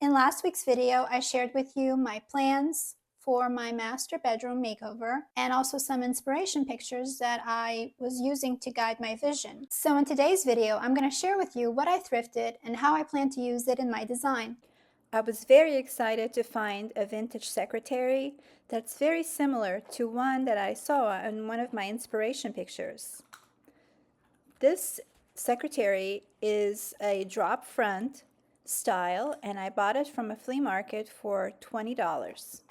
In last week's video, I shared with you my plans for my master bedroom makeover and also some inspiration pictures that I was using to guide my vision. So in today's video, I'm going to share with you what I thrifted and how I plan to use it in my design. I was very excited to find a vintage secretary that's very similar to one that I saw in one of my inspiration pictures. This secretary is a drop front style, and I bought it from a flea market for $20.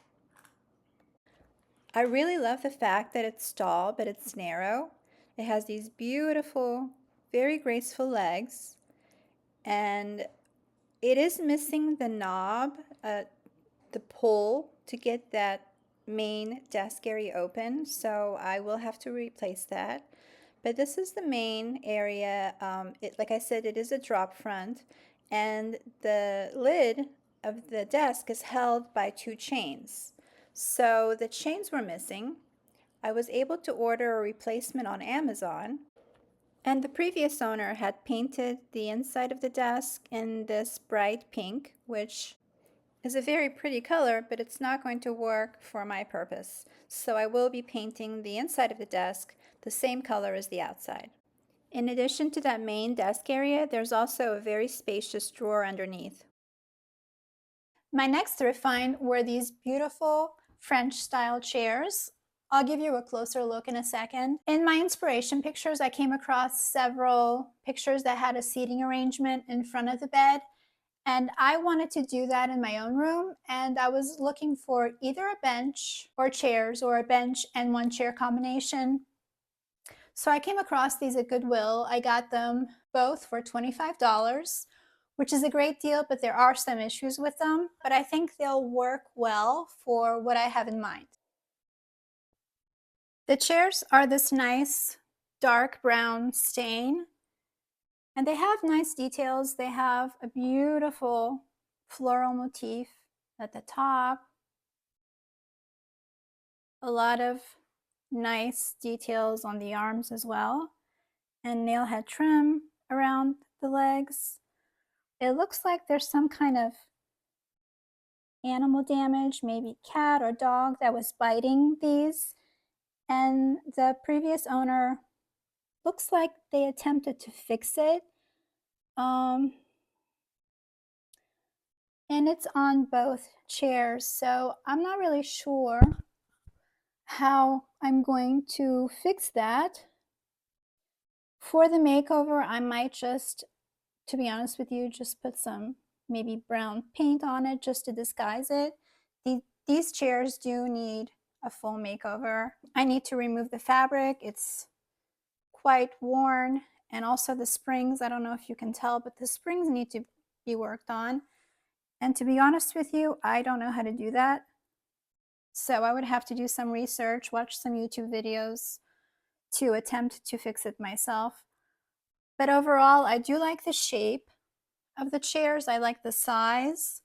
I really love the fact that it's tall, but it's narrow. It has these beautiful, very graceful legs, and it is missing the knob, the pull to get that main desk area open, so I will have to replace that. But this is the main area. Like I said, it is a drop front, and the lid of the desk is held by two chains. So the chains were missing. I was able to order a replacement on Amazon, and the previous owner had painted the inside of the desk in this bright pink, which is a very pretty color, but it's not going to work for my purpose. So I will be painting the inside of the desk the same color as the outside. In addition to that main desk area, there's also a very spacious drawer underneath. My next thrift find were these beautiful French style chairs. I'll give you a closer look in a second. In my inspiration pictures, I came across several pictures that had a seating arrangement in front of the bed, and I wanted to do that in my own room, and I was looking for either a bench or chairs or a bench and one chair combination. So I came across these at Goodwill. I got them both for $25, which is a great deal, but there are some issues with them. But I think they'll work well for what I have in mind. The chairs are this nice dark brown stain, and they have nice details. They have a beautiful floral motif at the top, a lot of nice details on the arms as well, and nail head trim around the legs. It looks like there's some kind of animal damage, maybe cat or dog that was biting these, and the previous owner looks like they attempted to fix it. And it's on both chairs, so I'm not really sure how I'm going to fix that. For the makeover, I might just, to be honest with you, just put some maybe brown paint on it just to disguise it. These chairs do need a full makeover. I need to remove the fabric. It's quite worn, and also the springs, I don't know if you can tell, but the springs need to be worked on. And to be honest with you, I don't know how to do that. So I would have to do some research, watch some YouTube videos to attempt to fix it myself. But overall, I do like the shape of the chairs. I like the size.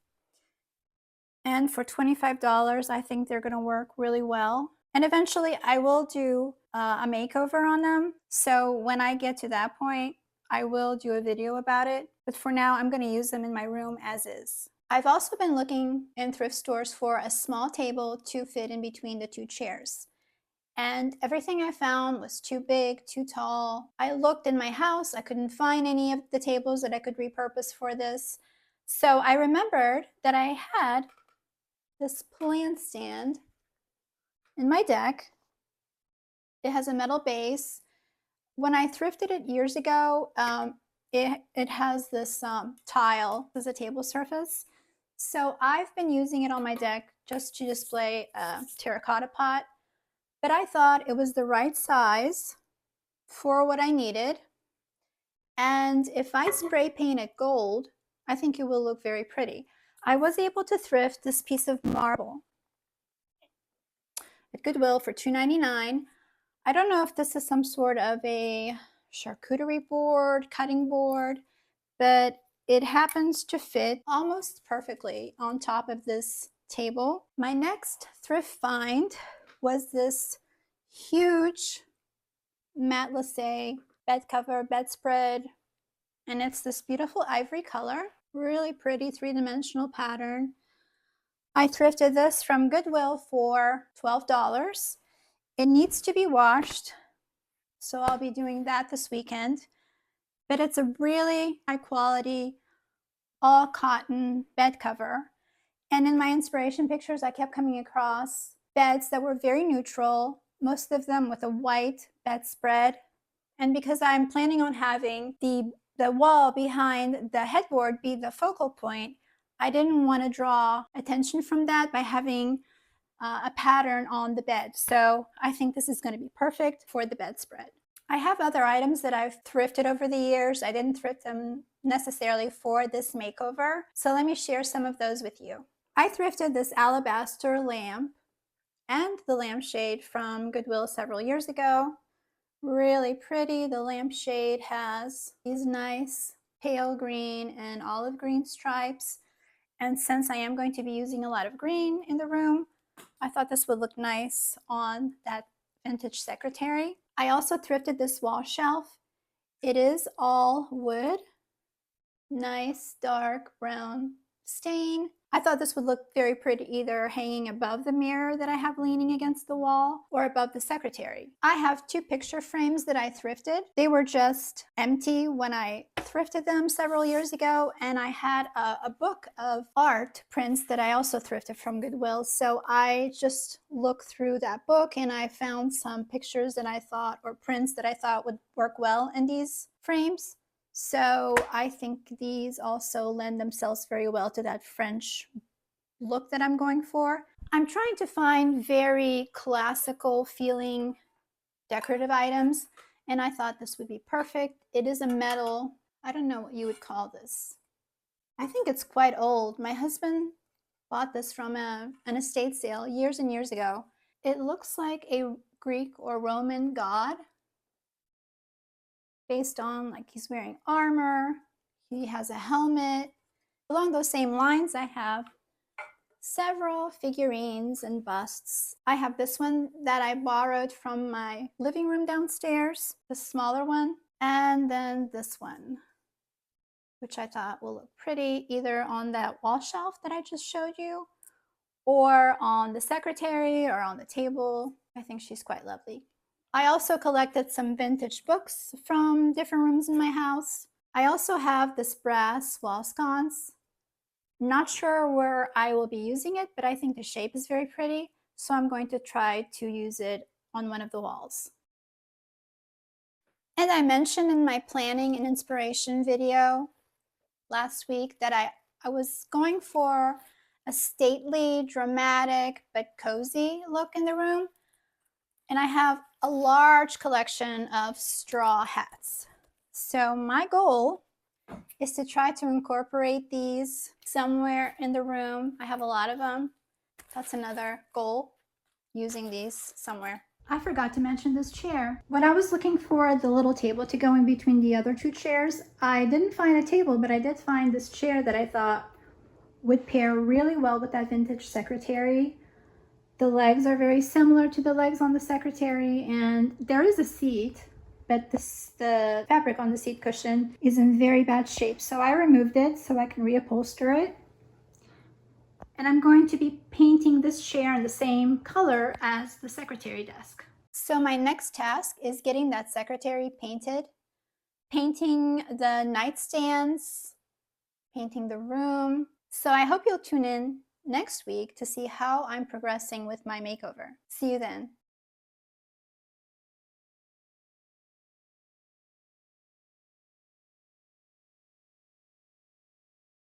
And for $25, I think they're going to work really well. And eventually, I will do a makeover on them. So when I get to that point, I will do a video about it. But for now, I'm going to use them in my room as is. I've also been looking in thrift stores for a small table to fit in between the two chairs. And everything I found was too big, too tall. I looked in my house, I couldn't find any of the tables that I could repurpose for this. So I remembered that I had this plant stand in my deck. It has a metal base. When I thrifted it years ago, it has this tile as a table surface. So I've been using it on my deck just to display a terracotta pot, but I thought it was the right size for what I needed. And if I spray paint it gold, I think it will look very pretty. I was able to thrift this piece of marble at Goodwill for $2.99. I don't know if this is some sort of a charcuterie board, cutting board, but it happens to fit almost perfectly on top of this table. My next thrift find was this huge matelassé bed cover, bedspread, and it's this beautiful ivory color, Really pretty three-dimensional pattern. I thrifted this from Goodwill for $12. It needs to be washed, so I'll be doing that this weekend. But it's a really high quality, all cotton bed cover. And in my inspiration pictures, I kept coming across beds that were very neutral, most of them with a white bedspread. And because I'm planning on having the wall behind the headboard be the focal point, I didn't want to draw attention from that by having a pattern on the bed. So I think this is going to be perfect for the bedspread. I have other items that I've thrifted over the years. I didn't thrift them necessarily for this makeover. So let me share some of those with you. I thrifted this alabaster lamp and the lampshade from Goodwill several years ago. Really pretty. The lampshade has these nice pale green and olive green stripes. And since I am going to be using a lot of green in the room, I thought this would look nice on that vintage secretary. I also thrifted this wall shelf. It is all wood, nice dark brown stain. I thought this would look very pretty either hanging above the mirror that I have leaning against the wall or above the secretary. I have two picture frames that I thrifted. They were just empty when I thrifted them several years ago, and I had a book of art prints that I also thrifted from Goodwill. So I just looked through that book and I found some pictures that I thought, or prints that I thought would work well in these frames. So I think these also lend themselves very well to that French look that I'm going for. I'm trying to find very classical feeling decorative items, and I thought this would be perfect. It is a metal, I don't know what you would call this. I think it's quite old. My husband bought this from an estate sale years and years ago. It looks like a Greek or Roman god, based on like he's wearing armor, he has a helmet. Along those same lines, I have several figurines and busts. I have this one that I borrowed from my living room downstairs, the smaller one, and then this one, which I thought will look pretty either on that wall shelf that I just showed you or on the secretary or on the table. I think she's quite lovely. I also collected some vintage books from different rooms in my house. I also have this brass wall sconce. Not sure where I will be using it, but I think the shape is very pretty, so I'm going to try to use it on one of the walls. And I mentioned in my planning and inspiration video last week that I was going for a stately, dramatic, but cozy look in the room. And I have a large collection of straw hats. So my goal is to try to incorporate these somewhere in the room. I have a lot of them. That's another goal, using these somewhere. I forgot to mention this chair. When I was looking for the little table to go in between the other two chairs, I didn't find a table, but I did find this chair that I thought would pair really well with that vintage secretary. The legs are very similar to the legs on the secretary, and there is a seat, but the fabric on the seat cushion is in very bad shape. So I removed it so I can reupholster it. And I'm going to be painting this chair in the same color as the secretary desk. So my next task is getting that secretary painted, painting the nightstands, painting the room. So I hope you'll tune in next week to see how I'm progressing with my makeover. See you then.